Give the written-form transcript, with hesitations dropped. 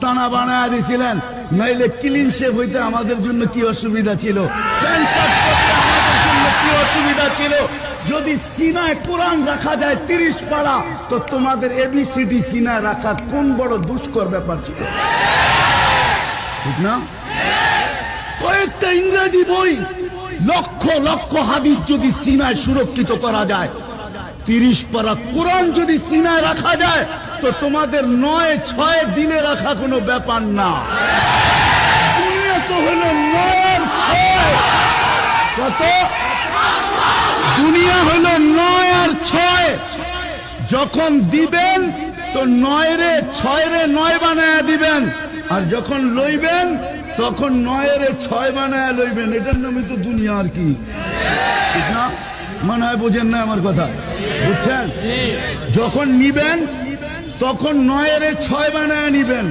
মাস্তানা বানায় দিছিলেন, নইলে ক্লিন শেভ হইতে আমাদের জন্য কি অসুবিধা ছিল, প্যান্ট শার্ট পরতে আমাদের জন্য কি অসুবিধা ছিল। যদি সিনায় কোরআন রাখা যায় 30 পারা, তো তোমাদের এবিসিডি সিনায় রাখা কোন বড় দুষ্কর ব্যাপার ছিল, ঠিক না? কয়েকটা ইংরেজি বই, লক্ষ লক্ষ হাদিস যদি সিনায় সুরক্ষিত করা যায়, 30 পারা কোরআন যদি সিনায় রাখা যায়, তো তোমাদের 9-6 দিনে রাখা কোনো ব্যাপার না। দুনিয়া তো হলো 9-6, কত? দুনিয়া হলো 9 আর 6। যখন দিবেন তো 9 রে 6 রে 9 বানায়া দিবেন, আর যখন লইবেন তখন 9 রে 6 বানায়া লইবেন। এটার নামই তো দুনিয়া, আর কি, ঠিক না? মনে হয় বোঝেন না আমার কথা, বুঝছেন? যখন নিবেন তখন 9 রে 6 বানায়া নিবেন।